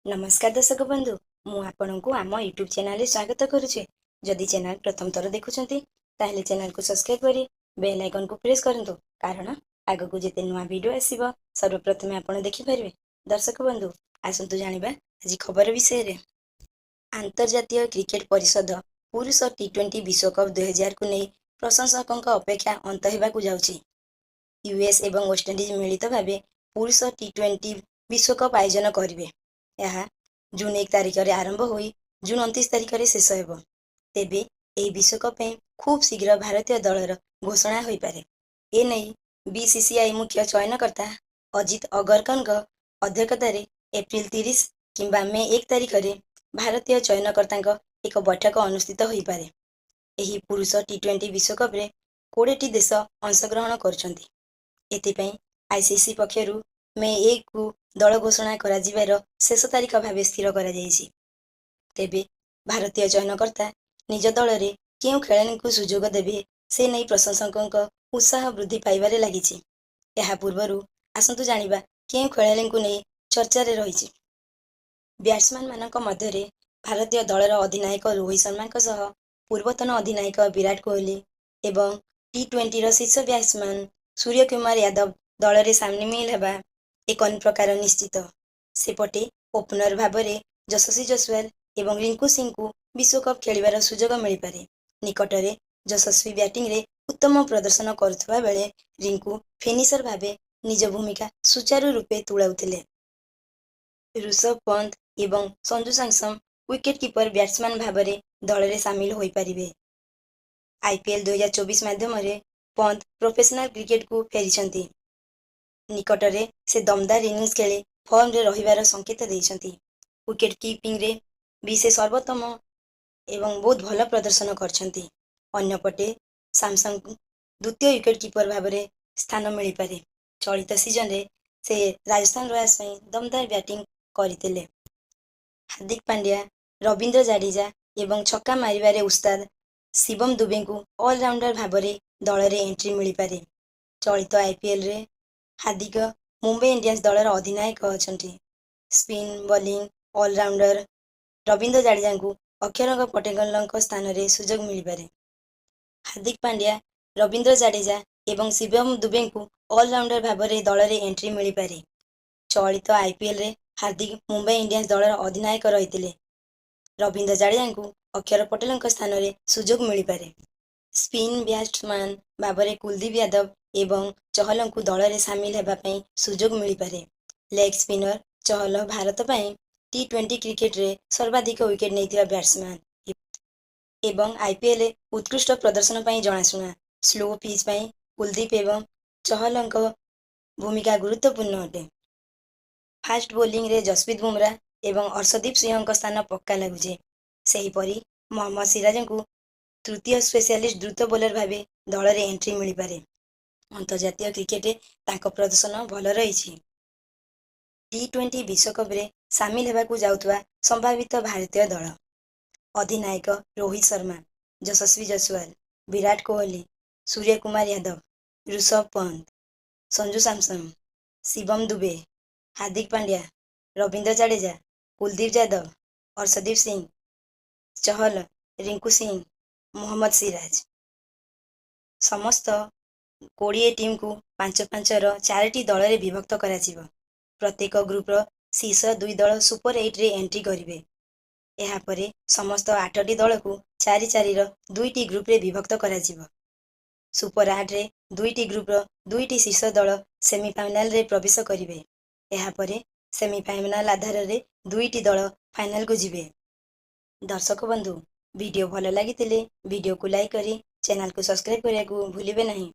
नमस्कार दर्शक बंधु मु आपनकु आम यूट्यूब चैनल रे स्वागत करुचे। जदि चैनल प्रथम थर देखुछंती ताहेले चैनल को सब्सक्राइब करी बेल आइकन को प्रेस करंतु कारण आगो को जेते नुवा वीडियो आसीबो सर्वप्रथम आपण देखि परिबे। दर्शक बंधु आसंतु जानिबा आज खबर विषय रे। अंतर्जातीय क्रिकेट परिषद पुरुष टी20 विश्वकप 2000 को नहीं प्रशंसकों अपेक्षा अंत हेबाकु जाउची। यूएस एवं वेस्टइंडीज मिलित भावे पुरुष टी20 विश्वकप आयोजन करिवे। यह जून 1 तारिख रे आरंभ होई जून 29 तारिख रे शेष हेबो। तेबे एही विश्वकप पे खूब शीघ्र भारतीय दलर घोषणा होई पारे। ए नहीं बीसीसीआई मुख्य चयनकर्ता अजित अगरकरଙ୍କ अध्यक्षतार एप्रिल 30 किंबा मे 1 तारिख रे भारतीय चयनकर्ताଙ୍କ एक बैठक अनुष्ठित होई पारे। एही पुरुष टी20 विश्वकप रे 20 टी देश अंशग्रहण करछंती। एथिपई आईसीसी पक्षरु मे 1 को दल घोषणा करा जिबार शेष तारिख भावे स्थिर करा जायछि। तेबे भारतीय चयनकर्ता निज दल रे केउ खेलाड़ी को सुजोग देबे से नहीं प्रशंसकों उत्साह वृद्धि पाइबारे लागिछि। एहा पूर्वरु आसंतु जानिबा केउ खेलाड़ी को नहीं चर्चा रे रहिछि। बैट्समैन मानक मध्यरे भारतीय दलर अधिनायक रोहित शर्मा सह पूर्वतन अधिनायक विराट कोहली एवं टी20 रो शीर्ष बैट्समैन सूर्यकुमार यादव दल रे सामिल हेबा एक प्रकार निश्चित। सेपटे ओपनर भावरे यशस्वी जसवाल एवं रिंकू सिंह को विश्वकप खेलिबार सुजोग मिल पारे। निकटरे यशस्वी बैटिंग रे उत्तम प्रदर्शन करुवा बेले रिंकू फिनिशर भावे निज भूमिका सुचारू रूपे तुलाउथिले। ऋषभ पंत एवं Sanju Samson wicket keeper batsman Bhavre दल रे सामिल होई परिबे। आईपीएल 2024 माध्यम रे पंत प्रोफेशनल क्रिकेट को फेरिछंती। निकटरे से दमदार इनिंग्स खेले फॉर्म रे रहिबार संकेत देइछंती। विकेट कीपिंग रे भी से सर्वोत्तम एवं बहुत भल प्रदर्शन करछंती। अन्यपटे सैमसंग द्वितीय विकेट कीपर भावरे स्थान मिल पारे। चलित सीजन रे से राजस्थान रॉयल्स में दमदार बैटिंग करथिले। हार्दिक पांड्या रविंद्र जाडेजा एवं छक्का मारिबारे उस्ताद शिवम दुबे को ऑलराउंडर भावरे दल रे एंट्री मिल पारे। चलित आईपीएल रे हार्दिक मुंबई इंडियंस दलर अधिनायक अछंती। Spin bowling allrounder Ravindra Jadeja को अक्षर पटेल स्थान रे सुजोग मिल पारे। हार्दिक पांड्या रविंद्र जाडेजा एवं शिवम दुबे को ऑलराउंडर भावरे दल रे एंट्री मिल पारे। चलित आईपीएल रे हार्दिक मुंबई इंडियंस दलर अधिनायक रहिथिले। रविंद्र जाडेजा को अक्षर पटेल स्थान रे सुजोग मिल पारे। स्पिन बैट्समैन भावरे कुलदीप यादव एवं चहल को दल रे सामिल हेबा पई सुजोग मिल पारे। लेग स्पिनर चहल भारत पई टी20 क्रिकेट रे सर्वाधिक विकेट नैथिबा बैट्समैन एवं आईपीएल रे उत्कृष्ट प्रदर्शन पई जणाशुना। स्लो पिच पई कुलदीप एवं चहलଙ୍କ भूमिका गुरुत्वपूर्ण अटे। फास्ट बॉलिंग रे जसप्रीत बुमराह एवं अर्शदीप सिंह स्थान पक्का लागुचे। सेही परी मोहम्मद सिराज को तृतीय स्पेशलिस्ट द्रुत बॉलर भावे दल रे एंट्री मिल पारे। अंतर्जातीय क्रिकेट तांको प्रदर्शन भल रही। टी20 विश्वकप रे सामिल हेबाकू जाउतवा संभावित भारतीय दल अधिनायक रोहित शर्मा, यशस्वी जसवाल, विराट कोहली, सूर्यकुमार यादव, ऋषभ पंत, संजू सैमसन, शिवम दुबे, हार्दिक पांड्या, रविंद्र जाडेजा, कुलदीप यादव, अर्शदीप सिंह, चहल, रिंकू सिंह, मोहम्मद सिराज समस्त 20 टीम को 5-5 4टी दल रे विभक्त कराजिबो। प्रत्येक ग्रुप रो शीर्ष 2 दल सुपर 8 रे एंट्री करिवे। एहा परे समस्त 8टी दल को 4-4 रो 2टी ग्रुप रे विभक्त कराजिबो। सुपर 8 रे 2टी ग्रुप रो 2टी शीर्ष दल सेमीफाइनल रे प्रवेश करिवे। एहा परे सेमीफाइनल आधार रे 2टी दल फाइनल को जिवे। दर्शक बंधु वीडियो भल लागितिले वीडियो को लाइक करी चैनल को सब्सक्राइब करिया को भूलिबे नहीं।